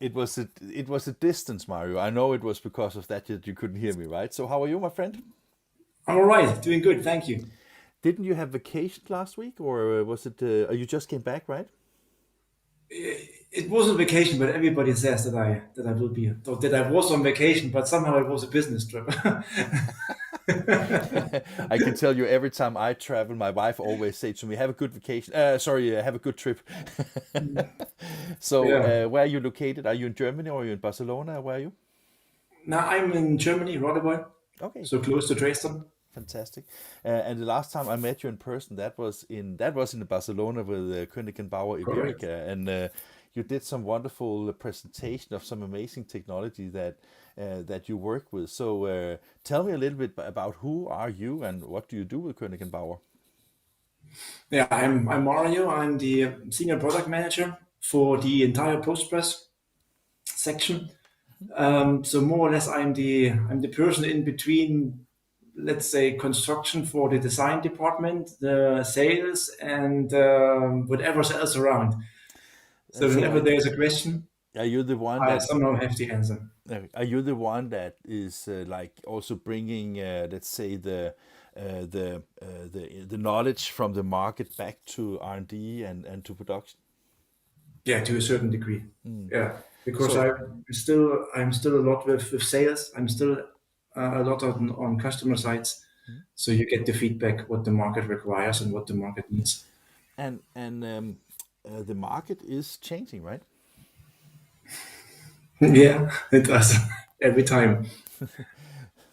it was a distance, Mario. I know it was because of that you couldn't hear me, right? So how are you, my friend? I'm all right, doing good, thank you. Didn't you have vacation last week, or was it? You just came back, right? It wasn't vacation, but everybody says that I will be that I was on vacation, but somehow it was a business trip. I can tell you every time I travel, my wife always say to me, "Have a good vacation." Sorry, have a good trip. So, Yeah. where are you located? Are you in Germany or are you in Barcelona? Where are you? Now I'm in Germany, Rotterdam, Okay, so close to Dresden. fantastic. And the last time I met you in person, that was in Barcelona with Koenig Bauer Correct. Iberica, and you did some wonderful presentation of some amazing technology that you work with. So, tell me a little bit about who are you and what do you do with Koenig Bauer? Yeah, I'm Mario. I'm the senior product manager for the entire Postgres section. So more or less, I'm the person in between, let's say, construction for the design department, the sales, and whatever else around. So So, whenever there's a question, are you the one I that somehow have the answer. are you the one that is like also bringing, let's say, the knowledge from the market back to R&D and to production? Yeah, to a certain degree. Yeah, because So, I'm still a lot with sales. I'm still a lot on customer sites. So you get the feedback what the market requires and what the market needs. and the market is changing, right? Yeah, it does every time.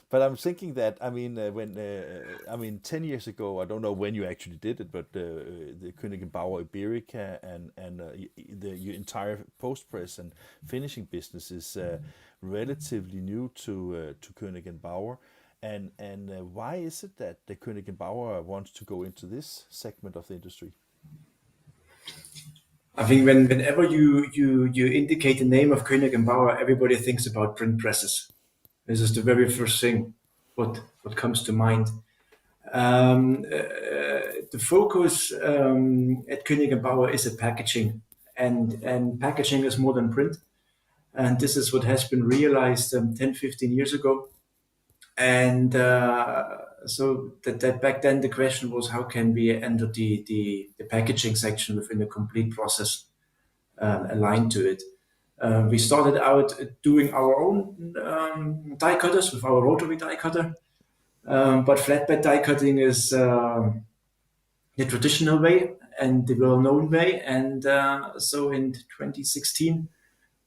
But I'm thinking that, I mean, 10 years ago, I don't know when you actually did it, but the Koenig Bauer Iberica and your entire Postpress and finishing business is relatively new to Koenig Bauer. And why is it that the Koenig Bauer wants to go into this segment of the industry? I think whenever you indicate the name of Koenig and Bauer, everybody thinks about print presses. This is the very first thing what comes to mind. The focus at Koenig and Bauer is a packaging, and packaging is more than print. And this is what has been realized 10, 15 years ago. And so that back then the question was how can we enter the packaging section within a complete process aligned to it. We started out doing our own die cutters with our rotary die cutter, but flatbed die cutting is the traditional way and the well-known way. And so in 2016,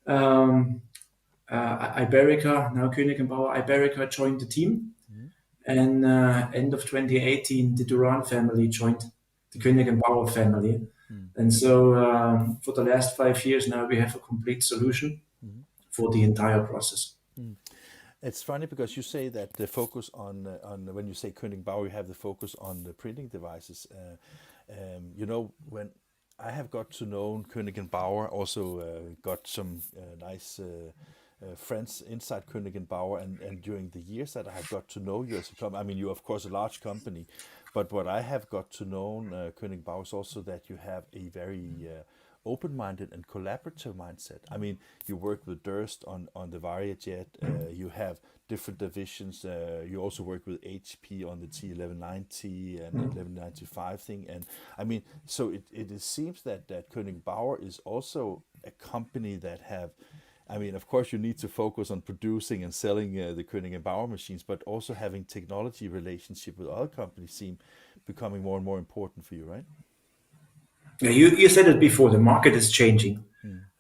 um, Iberica, now Koenig and Bauer Iberica, joined the team. And end of 2018, the Duran family joined the Koenig and Bauer family. And so for the last 5 years now, we have a complete solution for the entire process. It's funny because you say that the focus on when you say Koenig Bauer, you have the focus on the printing devices. When I have got to know Koenig and Bauer, also got some nice friends inside Koenig and Bauer, and during the years that I have got to know you as a company, I mean, you're of course a large company, but what I have got to know Koenig Bauer is also that you have a very open-minded and collaborative mindset. I mean, you work with Durst on the Variajet. You have different divisions. You also work with HP on the T1190 and 1195 thing. And I mean, so it seems that Koenig Bauer is also a company that have. I mean, of course, you need to focus on producing and selling the Koenig and Bauer machines, but also having technology relationship with other companies seem becoming more and more important for you, right? Yeah, you said it before. The market is changing.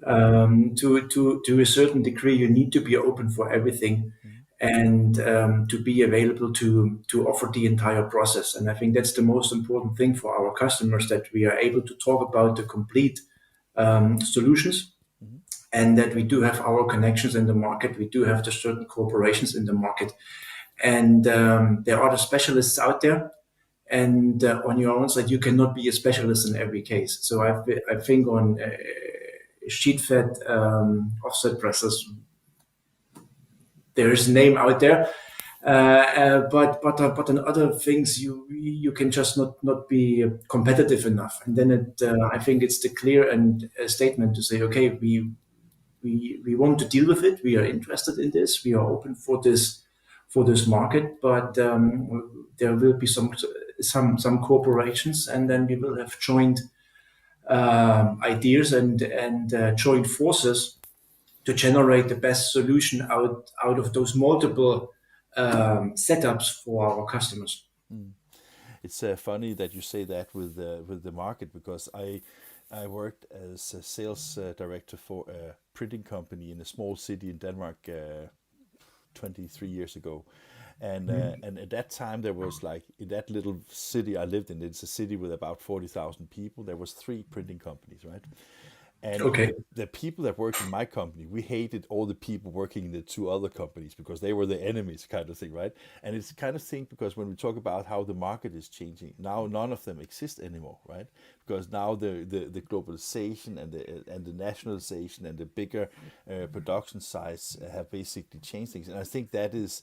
To a certain degree, you need to be open for everything, and to be available to offer the entire process. And I think that's the most important thing for our customers that we are able to talk about the complete solutions, and that we do have our connections in the market. We do have the certain corporations in the market, and there are the specialists out there. And on your own side, you cannot be a specialist in every case. So I think on sheet fed offset presses, there is a name out there. But on other things, you can just not be competitive enough. And then I think it's the clear and statement to say, okay, we want to deal with it. We are interested in this. We are open for this market, but there will be some corporations, and then we will have joint ideas and joint forces to generate the best solution out of those multiple setups for our customers. It's funny that you say that with the market, because I worked as a sales director for a printing company in a small city in Denmark 23 years ago. And at that time there was, like, in that little city I lived in, it's a city with about 40,000 people, there was 3 printing companies, right? And Okay. the people that worked in my company, we hated all the people working in the 2 other companies because they were the enemies, kind of thing, right? And it's kind of thing, because when we talk about how the market is changing, now none of them exist anymore, right? Because now the globalization and the nationalization and the bigger production size have basically changed things. And I think that is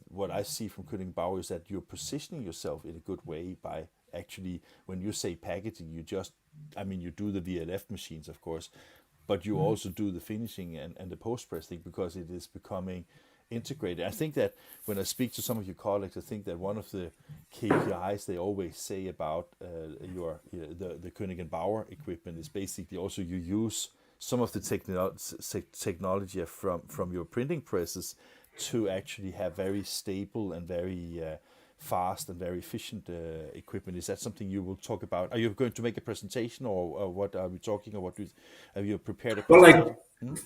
what I see from Koenig Bauer, is that you're positioning yourself in a good way by actually, when you say packaging, you just, I mean, you do the VLF machines, of course, but you also do the finishing and the post-press thing, because it is becoming integrated. I think that when I speak to some of your colleagues, I think that one of the KPIs they always say about the Koenig Bauer equipment is basically also you use some of the technology from your printing presses to actually have very stable and very fast and very efficient equipment. Is that something you will talk about? Are you going to make a presentation, or what are we talking, or have you prepared a Well, presentation?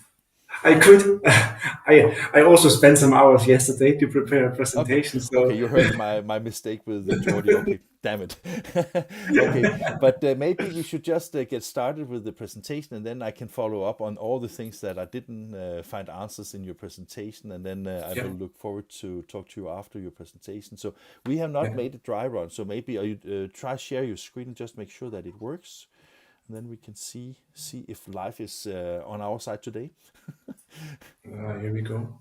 I could. I also spent some hours yesterday to prepare a Okay, presentation. okay, So you heard my mistake with the Geordie. Okay, damn it. Okay, but maybe we should just get started with the presentation, and then I can follow up on all the things that I didn't find answers in your presentation, and then I yeah, will look forward to talk to you after your presentation. So we have not yeah. made a dry run, so maybe you try share your screen and just make sure that it works, and then we can see if life is on our side today. Here we go.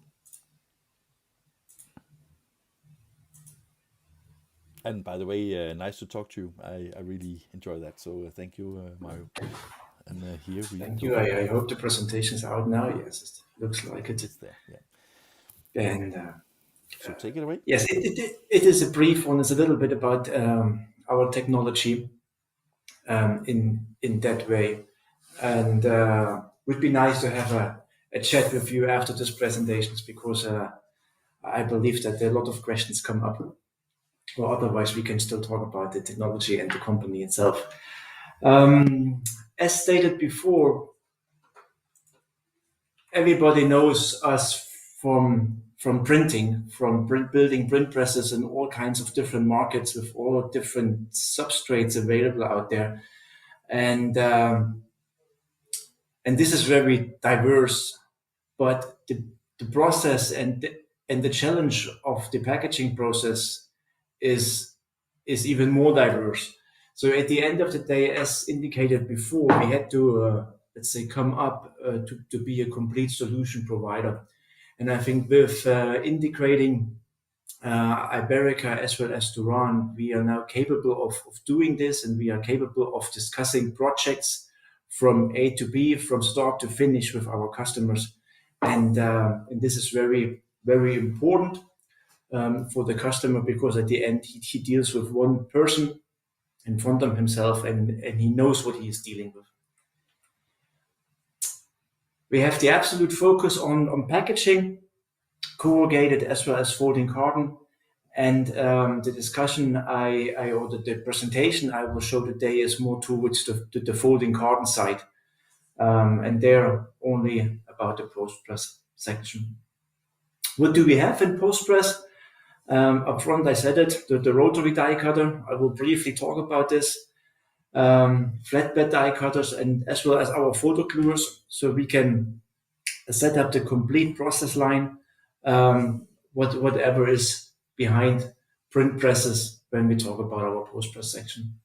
And by the way, nice to talk to you. I really enjoy that. So thank you, Mario. And here we Thank go. you. I hope the presentation is out now. Yes, it looks like it. It's there. Yeah. And So take it away. yes, it is a brief one. It's a little bit about our technology in that way, and would be nice to have a chat with you after this presentations, because I believe that a lot of questions come up, or otherwise we can still talk about the technology and the company itself. As stated before, everybody knows us from printing, from building print presses in all kinds of different markets with all different substrates available out there, and this is very diverse. But the process and the challenge of the packaging process is even more diverse. So at the end of the day, as indicated before, we had to let's say come up to be a complete solution provider. And I think with integrating Iberica as well as Duran, we are now capable of doing this, and we are capable of discussing projects from A to B, from start to finish with our customers. And this is very, very important for the customer, because at the end he deals with one person in front of himself, and he knows what he is dealing with. We have the absolute focus on packaging, corrugated as well as folding carton. And the discussion or the presentation I will show today is more towards the folding carton side. And they're only about the post-press section. What do we have in post-press? Up front, I said it, the rotary die cutter. I will briefly talk about this. Flatbed die cutters, and as well as our photo gluers, so we can set up the complete process line, whatever is behind print presses when we talk about our post-press section.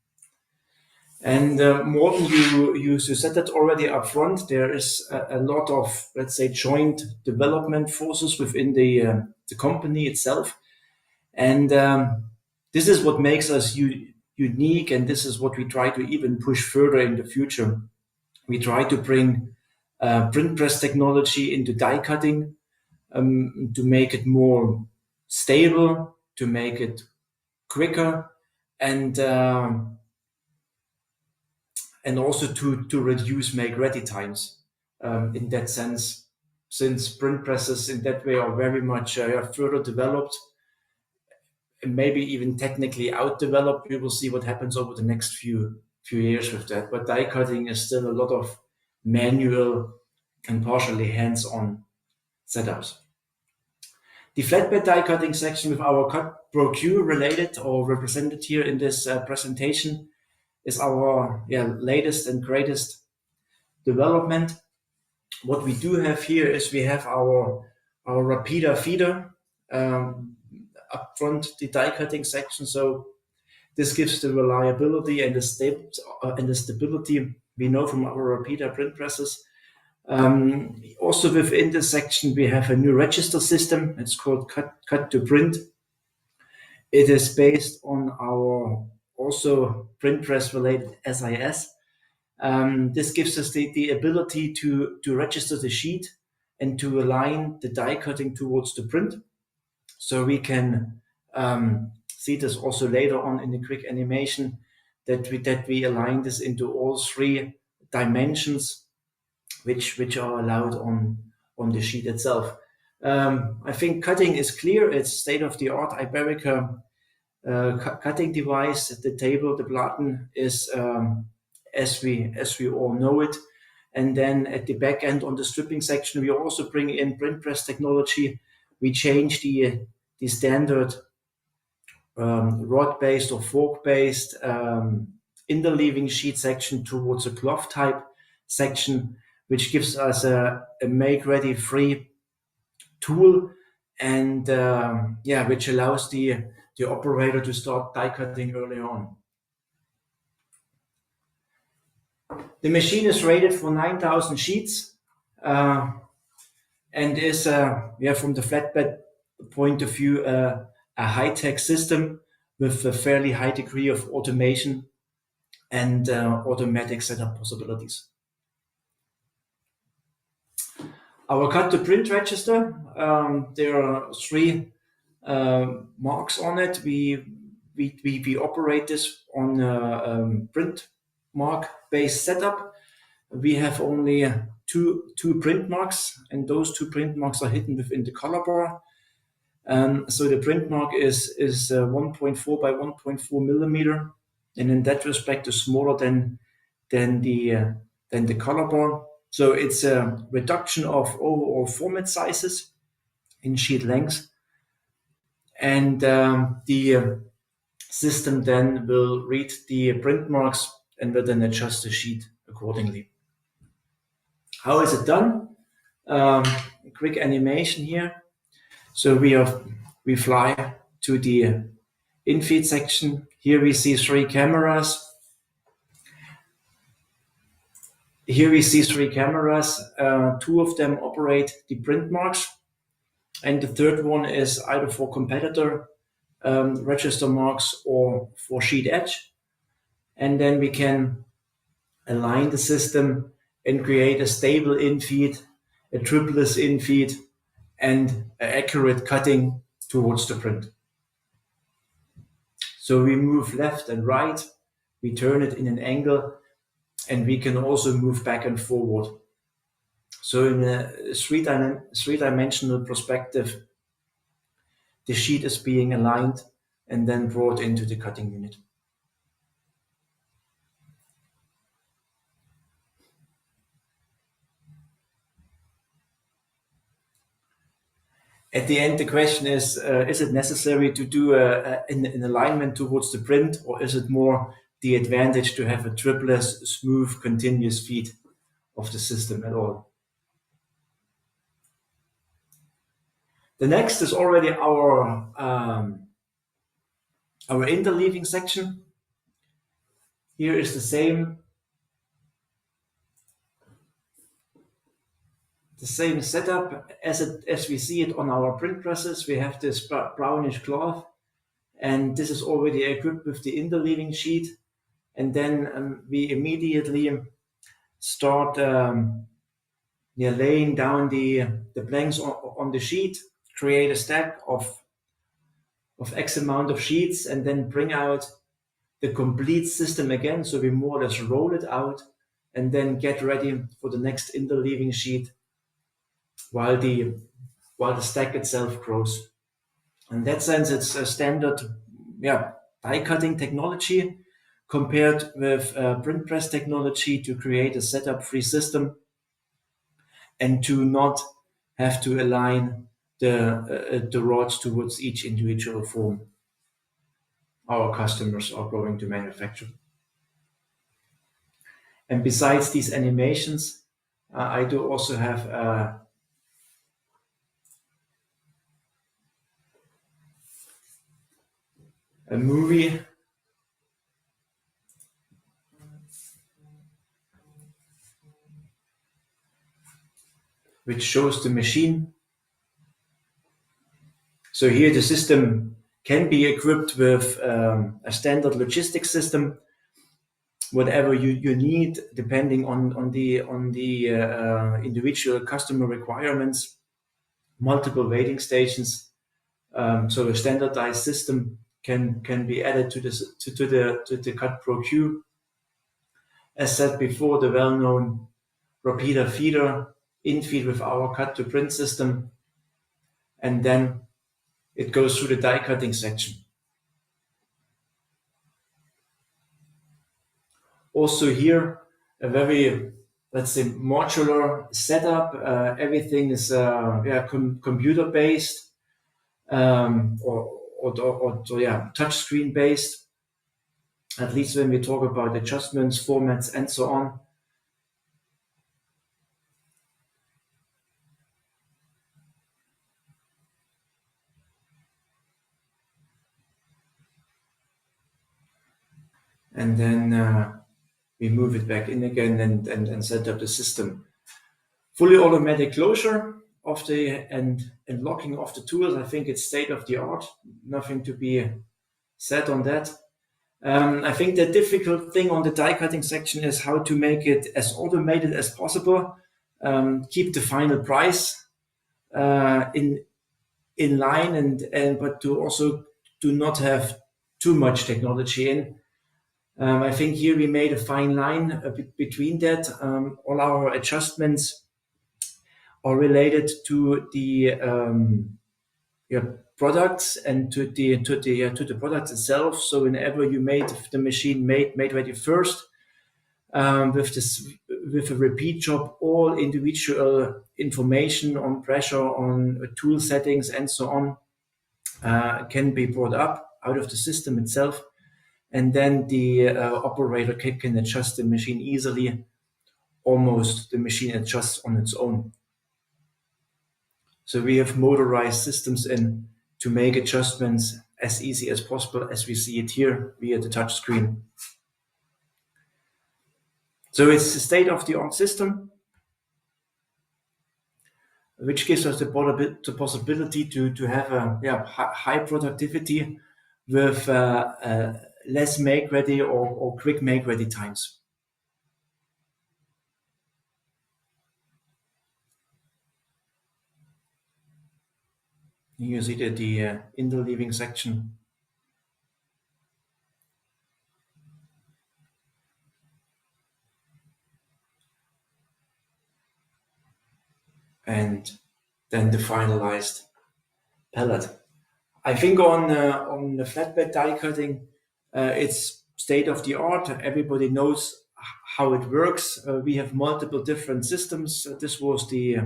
And Morten, you said that already up front. There is a lot of, let's say, joint development forces within the company itself. And this is what makes us unique, and this is what we try to even push further in the future. We try to bring print press technology into die cutting to make it more stable, to make it quicker, and also to reduce make-ready times in that sense, since print presses in that way are very much further developed and maybe even technically outdeveloped. We will see what happens over the next few years with that. But die cutting is still a lot of manual and partially hands-on setups. The flatbed die cutting section with our Cut Pro Q related or represented here in this presentation is our latest and greatest development. What we do have here is we have our Rapida feeder up front, the die cutting section. So this gives the reliability and the stability we know from our Rapida print presses. Also within this section, we have a new register system. It's called Cut to Print. It is based on our also print press related SIS. This gives us the ability to register the sheet and to align the die cutting towards the print. So we can see this also later on in the quick animation that we align this into all three dimensions which are allowed on the sheet itself. I think cutting is clear. It's state-of-the-art Iberica cutting device. The table, the Platen, is as we all know it. And then at the back end on the stripping section, we also bring in print press technology. We change the standard rod-based or fork-based interleaving sheet section towards a cloth type section, which gives us a make-ready free tool, and which allows the operator to start die cutting early on. The machine is rated for 9,000 sheets and is, from the flatbed point of view, a high-tech system with a fairly high degree of automation and automatic setup possibilities. Our cut-to-print register, there are three marks on it. We operate this on a print mark-based setup. We have only two print marks, and those two print marks are hidden within the color bar. So the print mark is 1.4 by 1.4 millimeter, and in that respect is smaller than the color bar. So it's a reduction of overall format sizes in sheet length, and the system then will read the print marks and will then adjust the sheet accordingly. How is it done? A quick animation here. So we fly to the in-feed section. Here we see three cameras. Two of them operate the print marks, and the third one is either for competitor register marks or for sheet edge. And then we can align the system and create a stable in-feed, a tripless in-feed, and accurate cutting towards the print. So we move left and right, we turn it in an angle, and we can also move back and forward. So in a three-dimensional perspective, the sheet is being aligned and then brought into the cutting unit. At the end, the question is it necessary to do an alignment towards the print, or is it more the advantage to have a tripless, smooth, continuous feed of the system at all? The next is already our interleaving section. Here is the same setup as we see it on our print presses. We have this brownish cloth, and this is already equipped with the interleaving sheet. And then we immediately start laying down the blanks on the sheet, create a stack of X amount of sheets, and then bring out the complete system again. So we more or less roll it out and then get ready for the next interleaving sheet while the stack itself grows. In that sense, it's a standard die cutting technology compared with print press technology to create a setup-free system and to not have to align the rods towards each individual form our customers are going to manufacture. And besides these animations, I do also have a movie which shows the machine. So here the system can be equipped with a standard logistics system, whatever you need, depending on the individual customer requirements, multiple waiting stations. So a standardized system can be added to the Cut Pro Q. As said before, the well-known repeater feeder in-feed with our cut to print system, and then it goes through the die cutting section. Also here, a very, let's say, modular setup. Everything is computer based or touchscreen based. At least when we talk about adjustments, formats, and so on. And then we move it back in again and set up the system. Fully automatic closure of and locking of the tools. I think it's state of the art. Nothing to be said on that. I think the difficult thing on the die cutting section is how to make it as automated as possible. Keep the final price in line, but to also do not have too much technology in. I think here we made a fine line between that. All our adjustments are related to the products and to the product itself. So whenever you made the machine made ready first, with a repeat job, all individual information on pressure, on tool settings, and so on can be brought up out of the system itself. And then the operator can adjust the machine easily. Almost the machine adjusts on its own. So we have motorized systems in to make adjustments as easy as possible, as we see it here via the touch screen. So it's a state-of-the-art system, which gives us the possibility to have a high productivity with less make-ready or quick make-ready times. You see the interleaving section. And then the finalized pellet. I think on the flatbed die cutting, it's state of the art. Everybody knows how it works. We have multiple different systems. This was the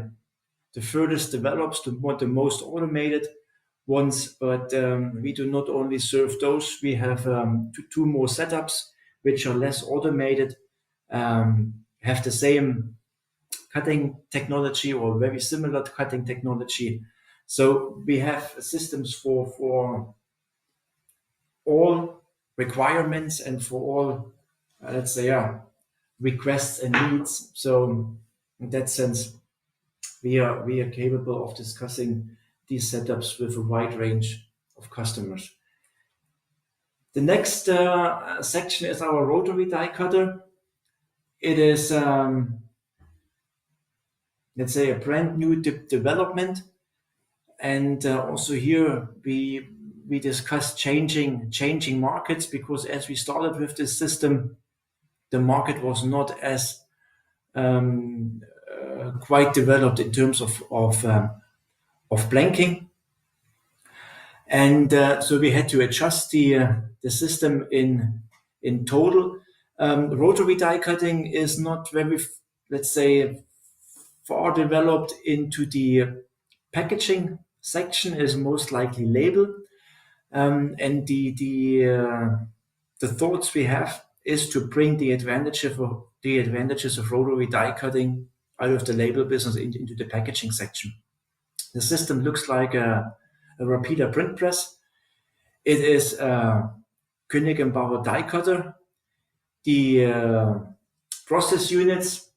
furthest developed, the most automated ones, but we do not only serve those. We have two more setups which are less automated, have the same cutting technology or very similar to cutting technology. So we have systems for all requirements and for all, let's say, requests and needs. So in that sense, we are capable of discussing these setups with a wide range of customers. The next section is our rotary die cutter. It is let's say, a brand new development. And also here we discussed changing markets, because as we started with this system, the market was not as quite developed in terms of blanking, and so we had to adjust the system in total. Rotary die cutting is not very, let's say, far developed into the packaging section. Is most likely label, and the thoughts we have is to bring the advantages of rotary die cutting out of the label business into the packaging section. The system looks like a repeater print press. It is a Koenig Bauer die cutter. The process units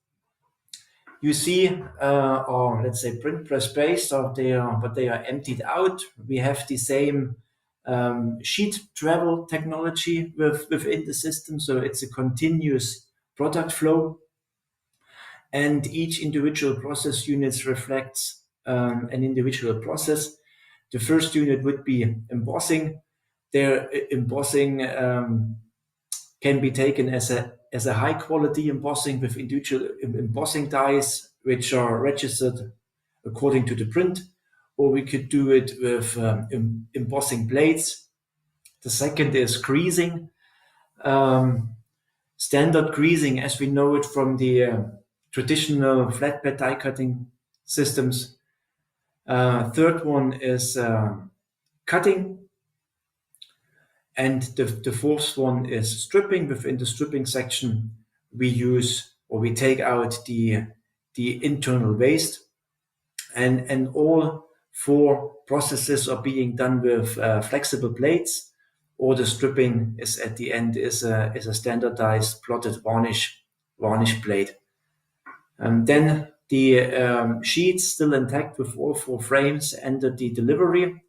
you see are, let's say, print press based, but they are emptied out. We have the same sheet travel technology within the system, so it's a continuous product flow, and each individual process units reflects an individual process. The first unit would be embossing. Their embossing can be taken as a high quality embossing with individual embossing dies, which are registered according to the print, or we could do it with embossing blades. The second is greasing. Standard greasing, as we know it from the traditional flatbed die cutting systems. Third one is cutting. And the fourth one is stripping. Within the stripping section, we use, or we take out the internal waste, and all four processes are being done with flexible blades, or the stripping is at the end is a standardized plotted varnish blade. And then the sheets, still intact with all four frames, enter the delivery.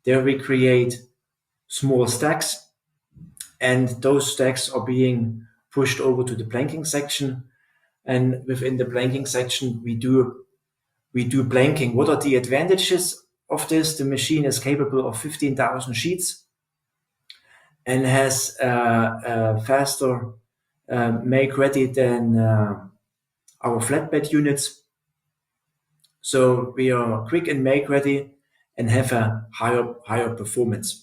There we create small stacks, and those stacks are being pushed over to the blanking section. And within the blanking section, we do blanking. What are the advantages of this? The machine is capable of 15,000 sheets and has a faster make ready than our flatbed units. So we are quick and make ready and have a higher performance.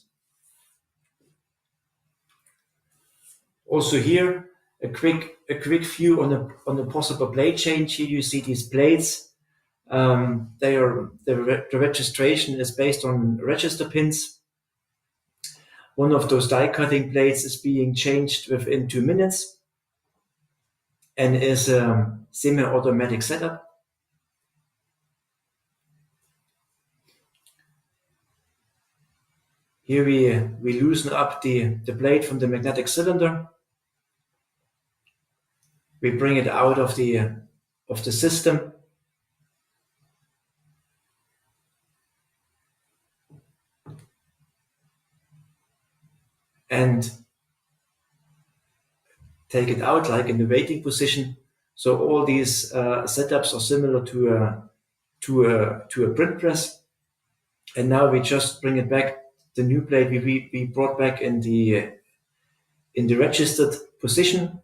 Also here, a quick view on the possible blade change. Here you see these blades. The registration is based on register pins. One of those die cutting blades is being changed within 2 minutes and is a semi-automatic setup. Here we loosen up the blade from the magnetic cylinder. We bring it out of the system. And take it out like in the waiting position. So all these setups are similar to a print press. And now we just bring it back. The new blade we brought back in the registered position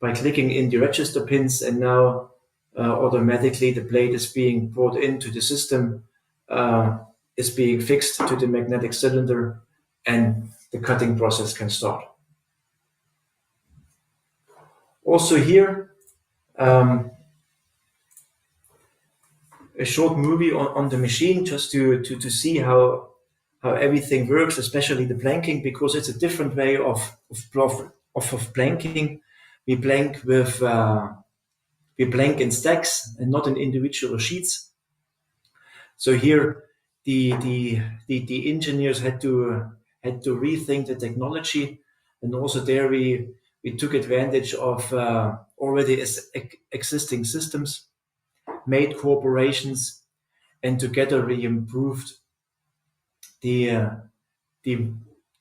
by clicking in the register pins, and now automatically the blade is being brought into the system, is being fixed to the magnetic cylinder, and the cutting process can start. Also here, a short movie on the machine, just to see how everything works, especially the blanking, because it's a different way of blanking. We blank in stacks and not in individual sheets. So here, the engineers had to rethink the technology, and also there we took advantage of already existing systems, made cooperations, and together we improved the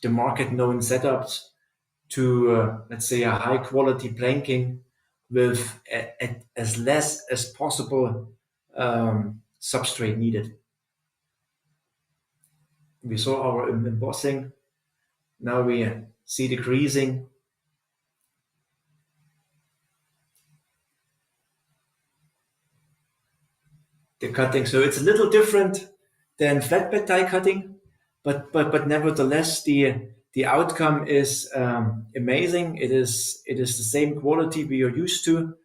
market known setups to let's say a high quality blanking with as less as possible substrate needed. We saw our embossing. Now we see the greasing. The cutting. So it's a little different than flatbed die cutting, but nevertheless the outcome is amazing. It is the same quality we are used to.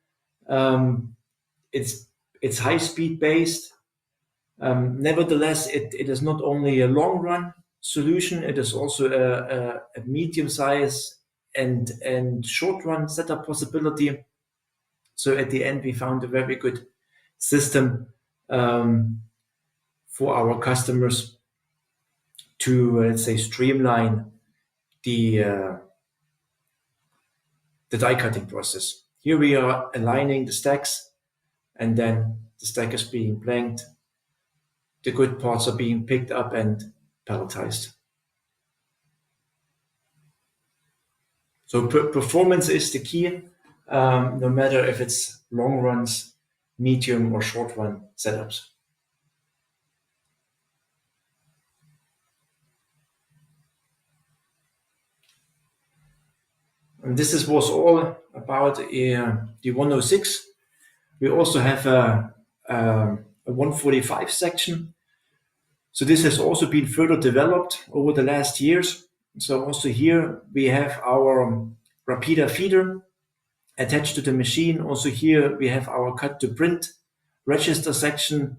It's high speed based. Nevertheless, it is not only a long run solution, it is also a medium size and short run setup possibility. So at the end, we found a very good system for our customers to, let's say, streamline the die cutting process. Here we are aligning the stacks, and then the stack is being blanked. The good parts are being picked up and palletized. So performance is the key, no matter if it's long runs, medium or short run setups. And this was all about the 106. We also have a 145 section. So this has also been further developed over the last years. So also here we have our Rapida feeder attached to the machine. Also here we have our cut to print register section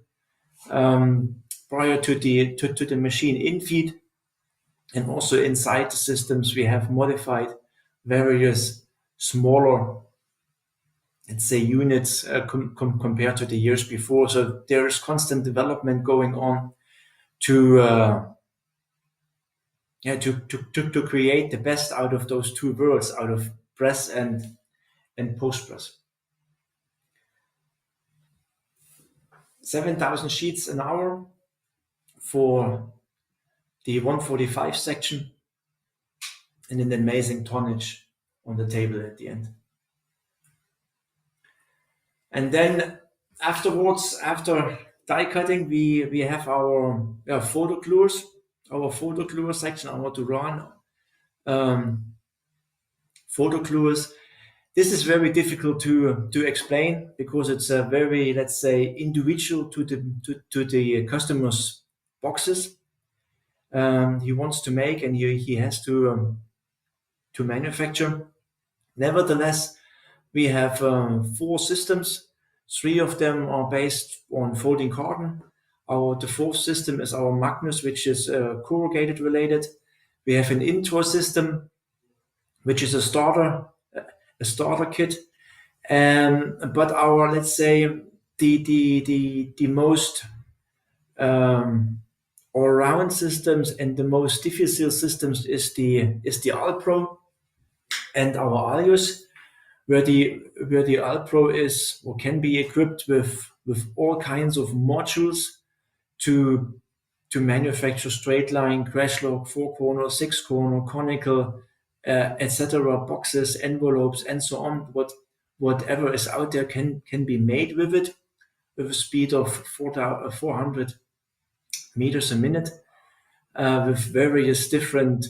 prior to the machine infeed. And also inside the systems we have modified various smaller, let's say, units compared to the years before. So there is constant development going on to create the best out of those two worlds, out of press and post press. 7,000 sheets an hour for the 145 section, and an amazing tonnage on the table at the end. And then afterwards, after die cutting, we have our photo gluers, our photo gluer section. I want to run photo gluers. This is very difficult to explain because it's a very, let's say, individual to the customer's boxes he wants to make, and he has to manufacture. Nevertheless, we have 4 systems. 3 of them are based on folding carton. The 4th system is our Magnus, which is corrugated related. We have an intro system, which is a starter kit. But our, let's say, the most all-round systems and the most difficult systems is the Alpro and our Alius, where the Alpro is or can be equipped with all kinds of modules to manufacture straight line, crash lock, 4-corner, 6-corner, conical, etc., boxes, envelopes, and so on. Whatever is out there can be made with it, with a speed of 400 meters a minute, with various different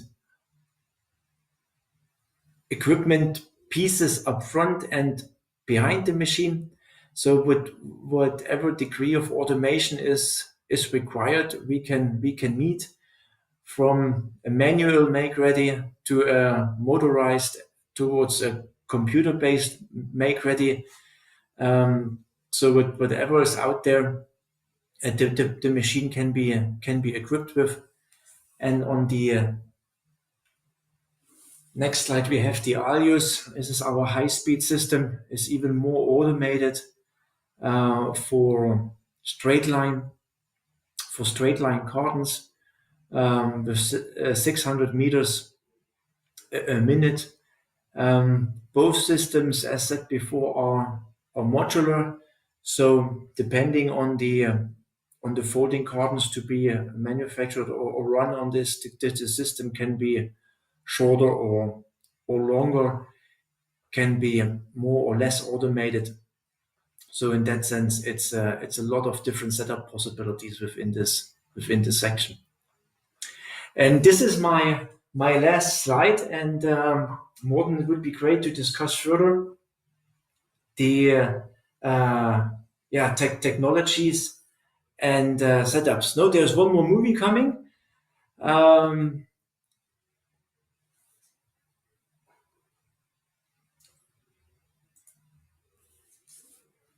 equipment pieces up front and behind the machine. So with whatever degree of automation is required, we can meet, from a manual make ready to a motorized towards a computer-based make ready. So with whatever is out there, the machine can be equipped with. And on the next slide, we have the Alius. This is our high-speed system. It's even more automated for straight line cartons with 600 meters a minute. Both systems, as said before, are modular. So depending on the folding cartons to be manufactured or run on this, the system can be shorter or longer. can be more or less automated. So in that sense, it's a lot of different setup possibilities within this section. And this is my last slide. And Morten, it would be great to discuss further the technologies and setups. No, there's one more movie coming.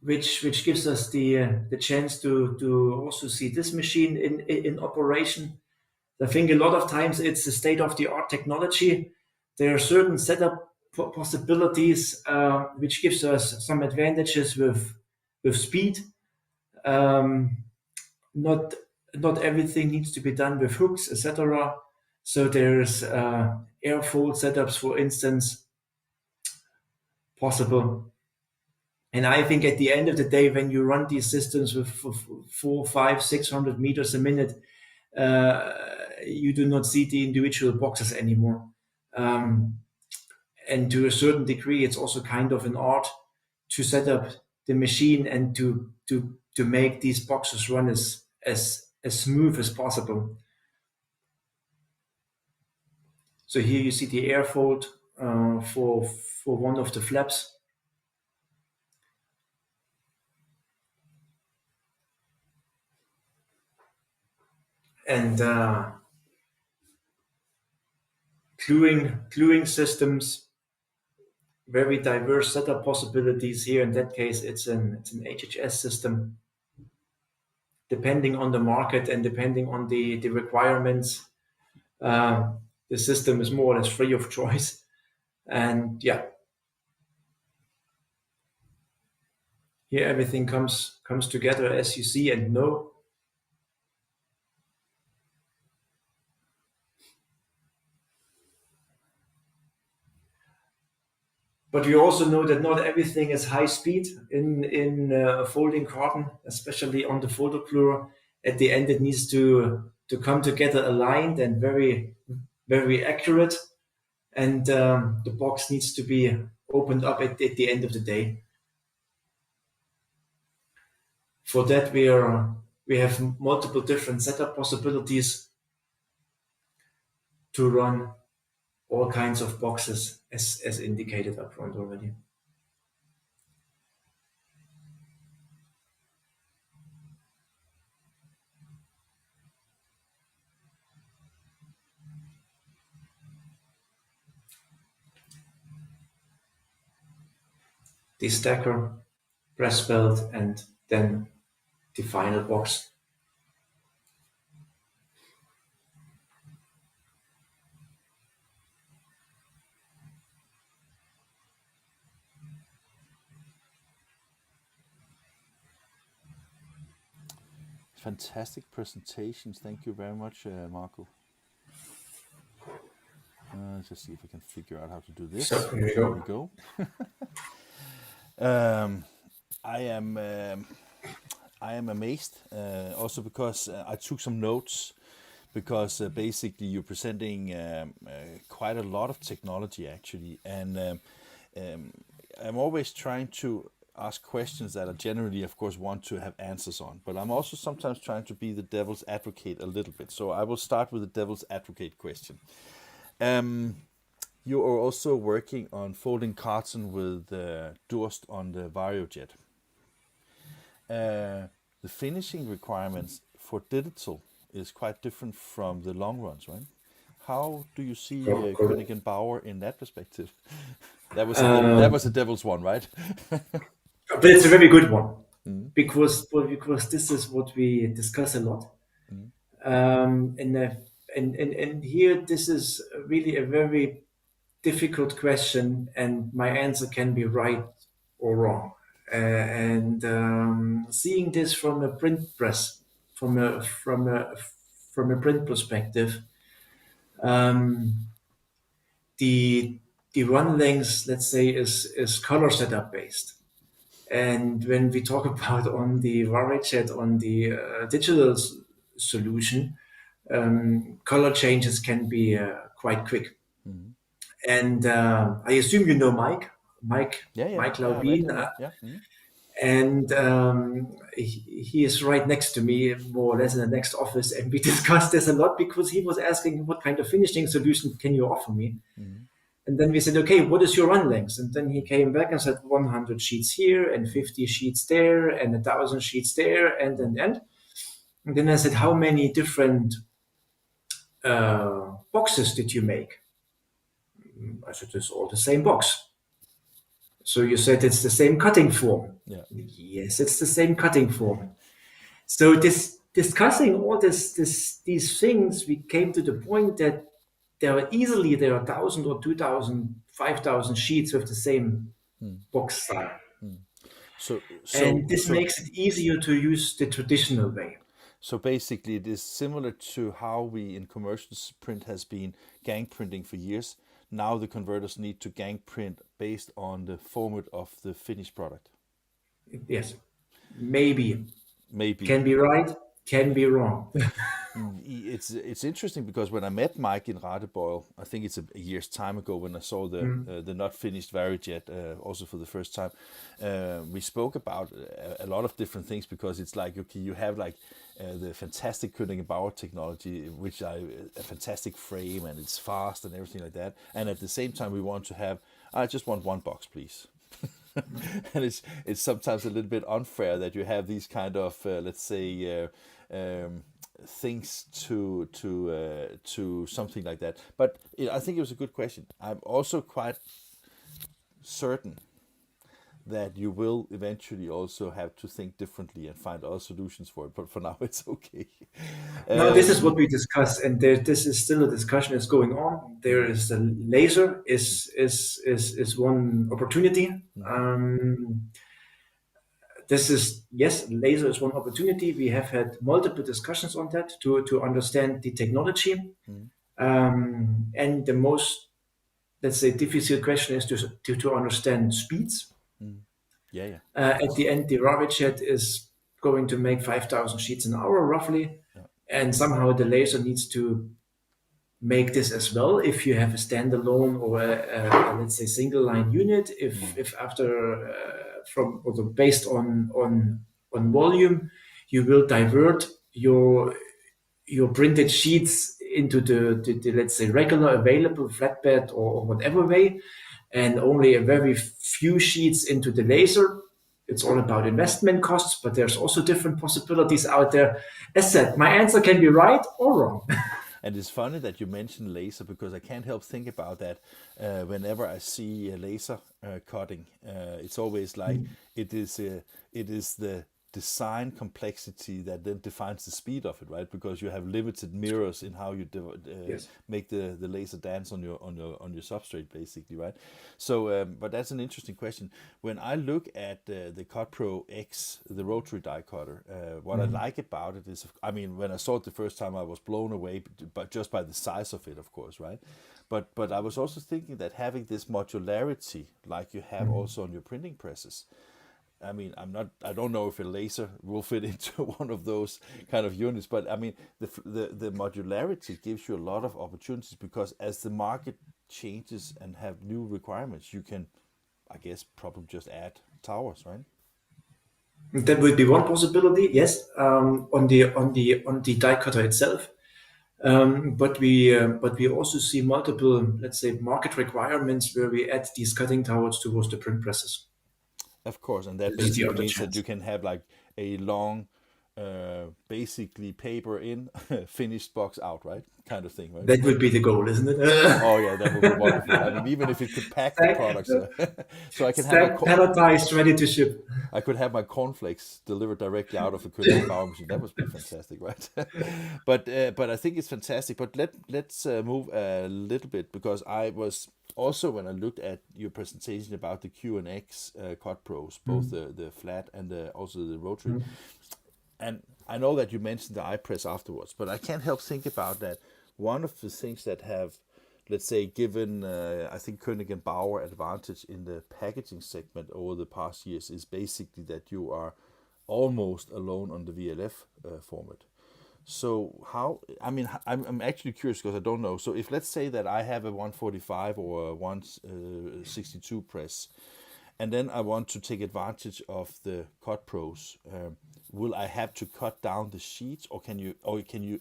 Which gives us the chance to also see this machine in operation. I think a lot of times it's a state-of-the-art technology. There are certain setup possibilities which gives us some advantages with speed. Not everything needs to be done with hooks, etc. So there's airfold setups, for instance, possible. And I think at the end of the day, when you run these systems with 400, 500, 600 meters a minute, you do not see the individual boxes anymore. And to a certain degree, it's also kind of an art to set up the machine and to make these boxes run as smooth as possible. So here you see the airfold for one of the flaps. And gluing systems, very diverse setup possibilities here. In that case, it's an HHS system. Depending on the market and depending on the requirements, the system is more or less free of choice. And yeah, here everything comes together as you see and know. But we also know that not everything is high speed in folding carton, especially on the folder gluer. At the end, it needs to come together aligned and very, very accurate. And the box needs to be opened up at the end of the day. For that, we have multiple different setup possibilities to run all kinds of boxes as indicated up front already. The stacker, press belt, and then the final box. Fantastic presentations. Thank you very much, Marco. Just see if I can figure out how to do this. So, here we There go. we go. I am amazed, also because I took some notes, because basically you're presenting quite a lot of technology actually, and I'm always trying to ask questions that I generally, of course, want to have answers on, but I'm also sometimes trying to be the devil's advocate a little bit. So I will start with the devil's advocate question. You are also working on folding carton with Durst on the VarioJet. The finishing requirements for digital is quite different from the long runs, right? How do you see Koenig Bauer in that perspective? That was a devil's one, right? But it's a very good one, because this is what we discuss a lot. And here, this is really a very difficult question, and my answer can be right or wrong. And seeing this from a print press, from a print perspective, the run length, let's say, is color setup based. And when we talk about on the VarioJet, on the digital solution, color changes can be quite quick. And I assume you know Mike Mike Yeah, I met Laubin, him. Yeah, yeah. Mhm. and he is right next to me, more or less in the next office, and we discussed this a lot because he was asking what kind of finishing solution can you offer me. Mhm. And then we said, okay, what is your run length? And then he came back and said 100 sheets here and 50 sheets there and 1,000 sheets there and then I said, how many different boxes did you make? I said, it's all the same box. So you said it's the same cutting form. Yeah. Yes, it's the same cutting form. So this discussing all these things, we came to the point that there are 1,000 or 2,000, 5,000 sheets with the same Mm. box style. Mm. So And this so makes it easier to use the traditional way. so basically, it is similar to how we in commercial print has been gang printing for years. Now the converters need to gang print based on the format of the finished product. Yes, maybe Maybe. can be right, can be wrong. It's interesting because when I met Mike in Radebeul, I think it's a year's time ago when I saw the not finished Varijet also for the first time. We spoke about a lot of different things because it's like, okay, you have like the fantastic Koenig Bauer technology, which a fantastic frame and it's fast and everything like that. And at the same time, we want to have, I just want one box, please. And it's sometimes a little bit unfair that you have these kind of let's say things to something like that. But I think it was a good question. I'm also quite certain that you will eventually also have to think differently and find other solutions for it. But for now, it's okay. Now, this is Um, what we discussed, and this is still a discussion that's going on. There is the laser is one opportunity. This is yes, laser is one opportunity. We have had multiple discussions on that to understand the technology, and the most, let's say, difficult question is to understand speeds. yeah, yeah, At the end, the Rarijet is going to make 5,000 sheets an hour roughly, yeah. and somehow the laser needs to make this as well. If you have a standalone or let's say single line unit, if after from or based on volume, you will divert your printed sheets into the let's say regular available flatbed or whatever way, and only a very few sheets into the laser. It's all about investment costs, but there's also different possibilities out there. As said, my answer can be right or wrong. And it's funny that you mentioned laser because I can't help think about that whenever I see a laser cutting. It's always like it is the design complexity that then defines the speed of it, right? Because you have limited mirrors in how you Yes. make the laser dance on your substrate, basically, right? So, but that's an interesting question. When I look at the Cut Pro X, the rotary die cutter, what I like about it is, I mean, when I saw it the first time, I was blown away, but just by the size of it, of course, right? But I was also thinking that having this modularity, like you have also on your printing presses, I mean, I don't know if a laser will fit into one of those kind of units, but I mean, the modularity gives you a lot of opportunities because as the market changes and have new requirements, you can, I guess, probably just add towers, right? That would be one possibility, yes, on the die cutter itself. But we also see multiple, let's say, market requirements where we add these cutting towers towards the print presses. Of course, and that This is the basically other means that you chance. can have like a long, basically paper in, finished box out, right? Kind of thing, right? That would be the goal, isn't it? Oh yeah, that would be wonderful. I mean, even if it could pack the products, so I can have Stacked, palletized, ready to ship. I could have my cornflakes delivered directly out of a Koenig Bauer machine. That would be fantastic, right? But I think it's fantastic. But let's move a little bit because I was also when I looked at your presentation about the Q and X Cut Pros, both the flat and also the rotary, and I know that you mentioned the iPress afterwards, but I can't help think about that. One of the things that have, let's say, given I think Koenig Bauer advantage in the packaging segment over the past years is basically that you are almost alone on the VLF format. So how? I mean, I'm actually curious because I don't know. So if let's say that I have a 145 or a 162 press, and then I want to take advantage of the cut pros, will I have to cut down the sheets, or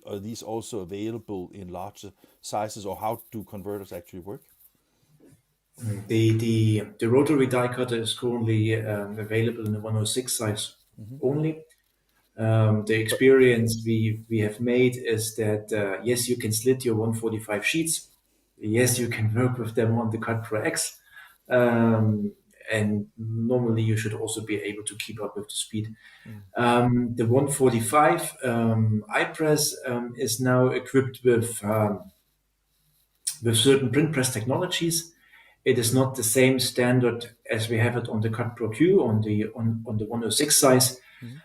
are these also available in larger sizes, or how do converters actually work? The rotary die cutter is currently available in the 106 size only. The But experience we have made is that yes, you can slit your 145 sheets. Yes, you can work with them on the Cut Pro X, um, and normally you should also be able to keep up with the speed. The 145 iPress is now equipped with certain print press technologies. It is not the same standard as we have it on the Cut Pro Q on the 106 size. Mhm.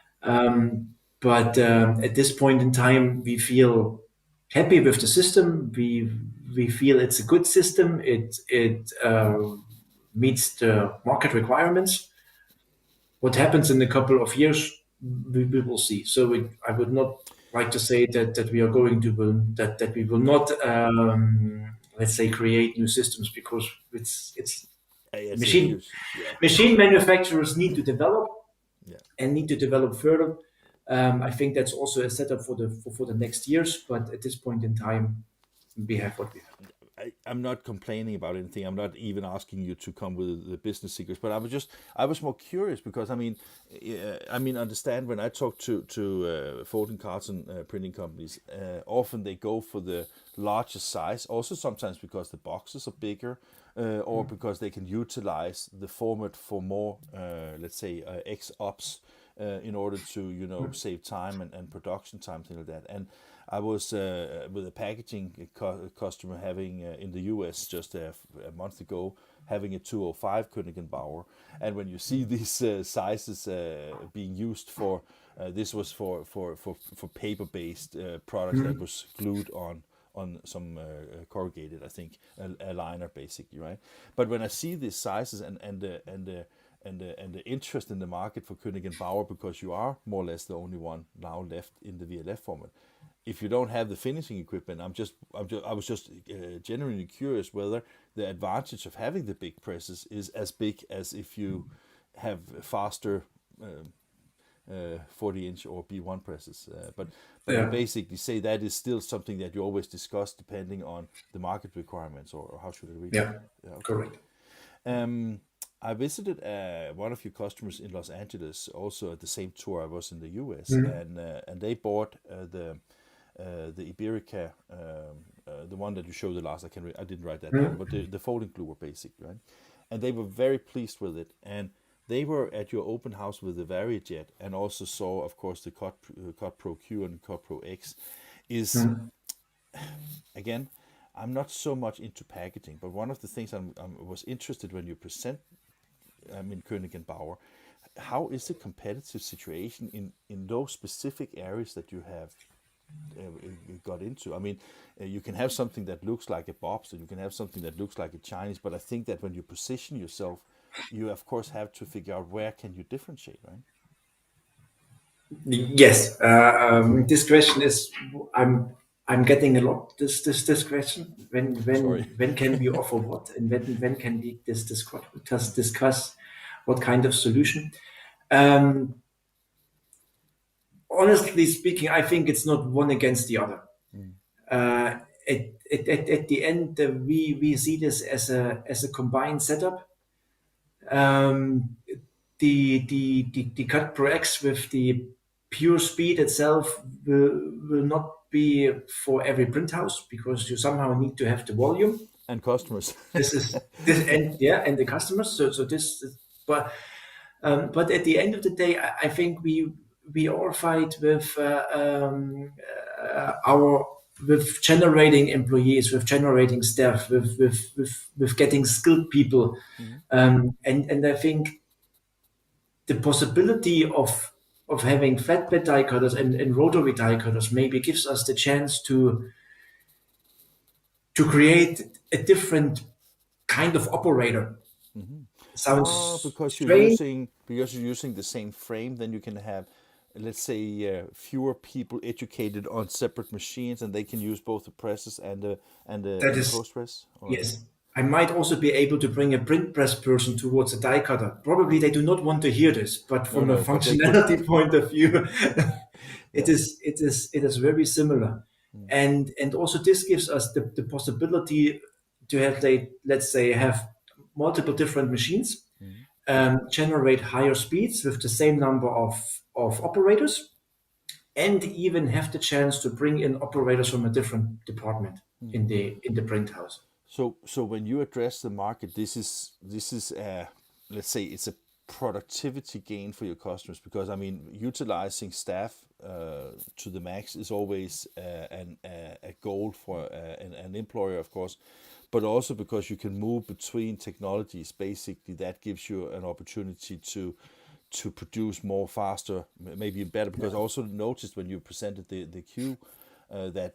But at this point in time, we feel happy with the system. We feel it's a good system. It meets the market requirements. What happens in a couple of years, we will see. So I would not like to say that we are going to that we will not let's say create new systems because it's It's a machine huge, yeah, machine manufacturers need to develop yeah. and need to develop further. I think that's also a setup for the next years. But at this point in time, we have what we have. I'm not complaining about anything. I'm not even asking you to come with the business secrets, but I was more curious because understand when I talk to folding carton printing companies, often they go for the larger size. Also sometimes because the boxes are bigger, or because they can utilize the format for more, let's say, X ops. In order to save time and production time, things like that. And I was with a packaging customer having in the US just a month ago, having a 205 Koenig Bauer, and when you see these sizes being used for this was for paper based products that was glued on some corrugated, I think, a liner basically, right? But when I see these sizes and the interest in the market for Koenig Bauer, because you are more or less the only one now left in the VLF format. If you don't have the finishing equipment, I was just genuinely curious whether the advantage of having the big presses is as big as if you have faster 40-inch or B1 presses. But you Yeah, basically say that is still something that you always discuss depending on the market requirements, or how should I read that? yeah, Yeah, okay. correct. I visited one of your customers in Los Angeles, also at the same tour I was in the US, Mhm. and they bought the Iberica, the one that you showed the last. I didn't write that down, but Mhm. the folding gluer basically, right? And they were very pleased with it, and they were at your open house with the Varijet, and also saw, of course, the Cut Pro Q and Cut Pro X. Is Mhm. again, I'm not so much into packaging, but one of the things I was interested when you present, Koenig and Bauer, how is the competitive situation in those specific areas that you have got into? I mean, you can have something that looks like a Bob's, and you can have something that looks like a Chinese, but I think that when you position yourself, you of course have to figure out where can you differentiate, right? Yes, this question is I'm getting a lot. This question Sorry. when can we offer what and when can we discuss what kind of solution? Um, Honestly speaking, I think it's not one against the other. Mm. At the end, we see this as a combined setup. Um, the Cut Pro X with the pure speed itself will not be for every print house because you somehow need to have the volume. And customers. This is this and yeah, and the customers. So this, but at the end of the day, I think we all fight with our with generating employees, with generating staff, with getting skilled people, Mhm. and I think the possibility of having flatbed die cutters and rotary die cutters maybe gives us the chance to create a different kind of operator. Mhm. Sounds Oh, strange. because you're using the same frame, then you can have let's say, fewer people educated on separate machines, and they can use both the presses That and the is post press? Or yes. I might also be able to bring a print press person towards a die cutter. Probably they do not want to hear this, but no, from a no, but they could. functionality point of view, Yeah. it is very similar. And also this gives us the possibility to have let's say have multiple different machines, Mhm. generate higher speeds with the same number of operators, and even have the chance to bring in operators from a different department in the print house. So when you address the market, this is let's say it's a productivity gain for your customers, because I mean utilizing staff to the max is always a goal for an employer, of course, but also because you can move between technologies. Basically, that gives you an opportunity to produce more faster, maybe better. Because I also noticed when you presented the queue that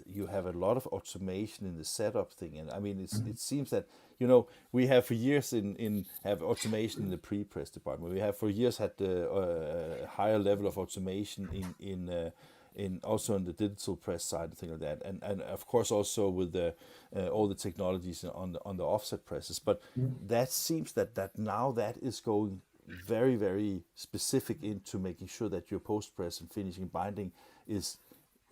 you have a lot of automation in the setup thing, and I mean it seems that we have for years have automation in the pre-press department. We have for years had the higher level of automation in also on the digital press side and things like that, and of course also with the all the technologies on the offset presses. But that seems that now that is going very, very specific into making sure that your post press and finishing binding is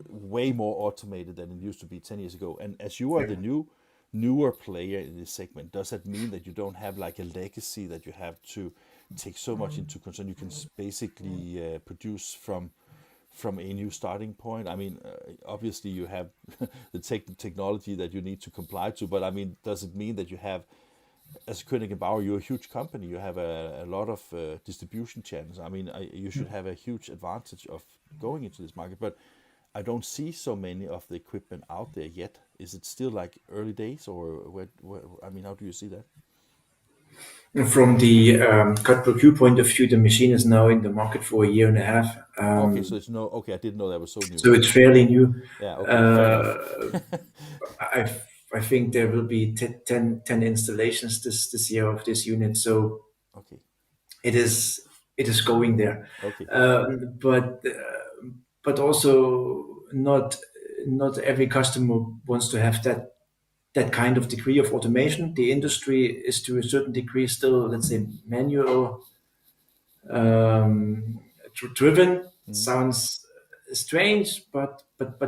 way more automated than it used to be 10 years ago. And as you are Yeah. the newer player in this segment, does that mean that you don't have like a legacy that you have to take so much into concern? You can basically produce from a new starting point. I mean, obviously you have the technology that you need to comply to, but I mean, does it mean that you have, as Koenig Bauer, you're a huge company. You have a lot of distribution channels. I mean, you should have a huge advantage of going into this market. But I don't see so many of the equipment out there yet. Is it still like early days, or I mean, how do you see that? From the cut per queue point of view, the machine is now in the market for a year and a half. Okay, so it's no. Okay, I didn't know that was so new. So it's fairly new. Yeah. Okay, fair enough. Uh, I, I think there will be 10 installations this year of this unit. So Okay. it is it is going there. Okay. But but also not every customer wants to have that kind of degree of automation. The industry is to a certain degree still, let's say, manual driven. Mhm. Sounds strange, but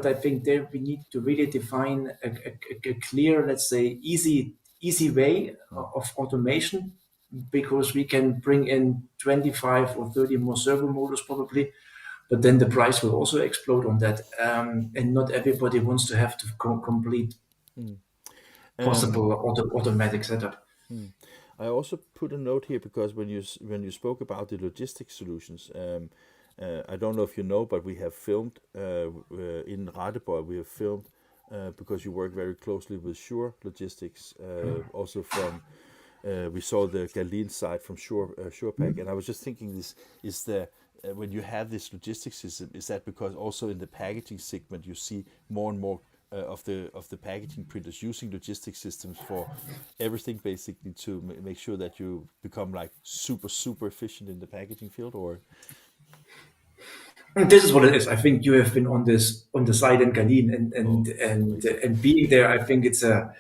I think there we need to really define a clear, let's say, easy way of automation, because we can bring in 25 or 30 more servo motors probably, but then the price will also explode on that, and not everybody wants to have to complete Um, possible automatic setup. I also put a note here because when you spoke about the logistics solutions, I don't know if you know, but we have filmed in Radeborg. We have filmed because you work very closely with Sure Logistics. Also from we saw the Galin side from SurePack, and I was just thinking, this is the when you have this logistics system, is that because also in the packaging segment you see more and more of the packaging printers using logistics systems for everything, basically to make sure that you become like super efficient in the packaging field, or And this is what it is. I think you have been on the site in Galin, oh, amazing. and being there. I think it's a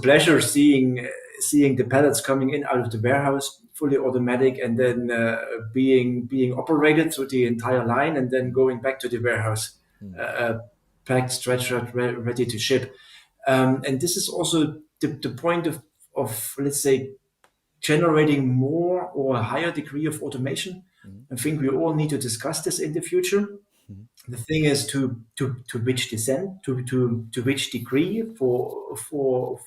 pleasure seeing the pallets coming in out of the warehouse fully automatic, and then being operated through the entire line, and then going back to the warehouse, packed, stretched, ready to ship. And this is also the point of let's say generating more or a higher degree of automation. I think we all need to discuss this in the future. The thing is to which descent, to which degree, for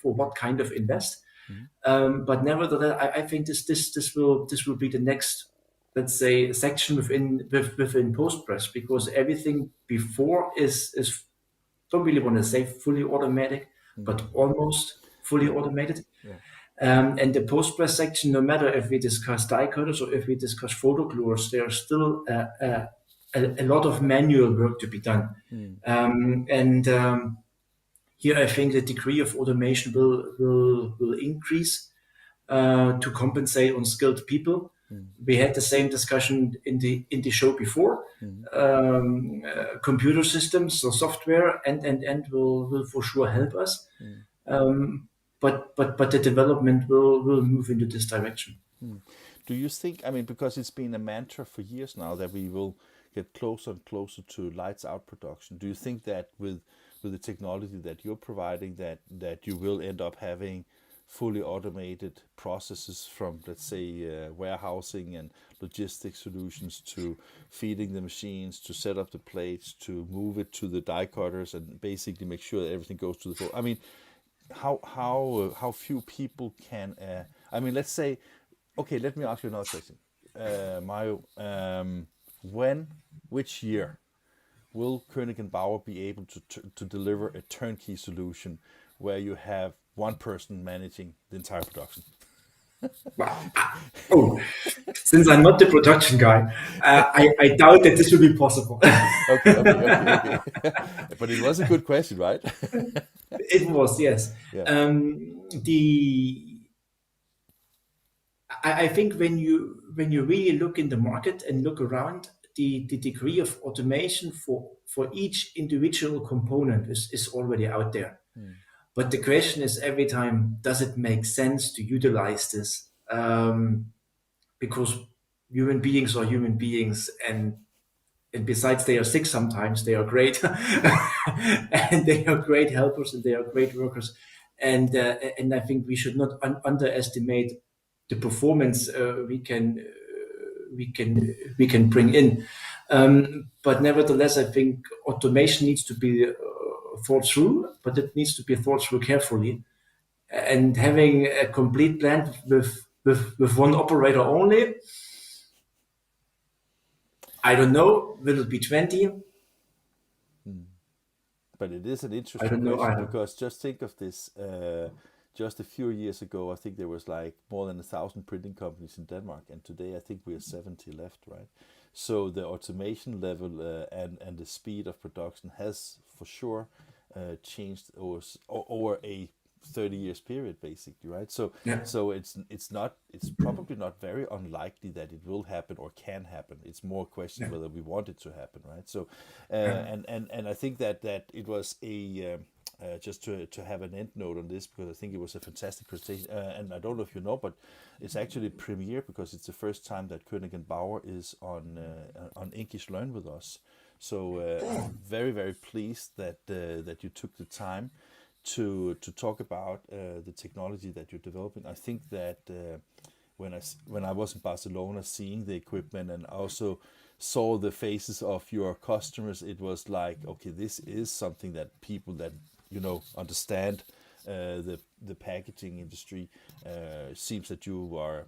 what kind of invest. But nevertheless, I think this will be the next, let's say, section within Postgres, because everything before is don't really want to say fully automatic, but almost fully Yeah, automated. yeah. And the Postgres section, no matter if we discuss die cutters or if we discuss photogluers, there's still a lot of manual work to be done. And here I think the degree of automation will increase to compensate on skilled people. We had the same discussion in the show before. Computer systems or software and will for sure help us. But the development will move into this direction. Do you think, I mean, because it's been a mantra for years now that we will get closer and closer to lights out production, do you think that with the technology that you're providing, that you will end up having fully automated processes from, let's say, warehousing and logistics solutions to feeding the machines, to set up the plates, to move it to the die cutters, and basically make sure that everything goes to the floor? I mean, how few people can? I mean, let's say, okay, let me ask you another question, Mario. Which year will Koenig Bauer be able to deliver a turnkey solution where you have one person managing the entire production? Oh, since I'm not the production guy, I doubt that this will be possible. Okay. But it was a good question, right? It was, yes. Yeah. I think when you really look in the market and look around, the degree of automation for each individual component is already out there. But the question is every time, does it make sense to utilize this? Because human beings are human beings, and besides they are sick sometimes, they are great, and they are great helpers, and they are great workers. And I think we should not underestimate the performance we can bring in. But nevertheless, I think automation needs to be thought through, but it needs to be thought through carefully. And having a complete plant with one operator only, I don't know, will it be 20? But it is an I interesting don't know question either. because just think of this. Just a few years ago, I think there was like more than 1,000 printing companies in Denmark, and today I think we are 70 left, right? So the automation level and the speed of production has for sure changed over a 30 years period, basically, right? So Yeah. so it's probably not very unlikely that it will happen or can happen. It's more a question Yeah. whether we want it to happen, right? So Yeah. and I think that it was a just to have an end note on this, because I think it was a fantastic presentation, and I don't know if you know, but it's actually a premiere because it's the first time that Koenig Bauer is on English Learn with us. So I'm very pleased that you took the time to talk about the technology that you're developing. I think that when I was in Barcelona seeing the equipment and also saw the faces of your customers, it was like, okay, this is something that people that understand the packaging industry. Seems that you are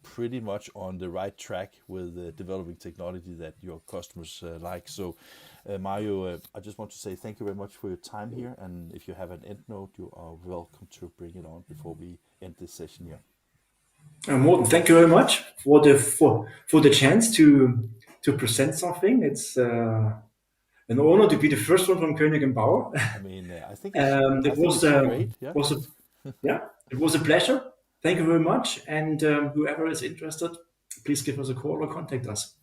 pretty much on the right track with developing technology that your customers like. So, Mario, I just want to say thank you very much for your time here. And if you have an end note, you are welcome to bring it on before we end this session here. Morten, thank you very much for the chance to present something. It's an honor to be the first one from Koenig Bauer. I mean, I think it's great. Yeah. It was a pleasure. Thank you very much. And whoever is interested, please give us a call or contact us.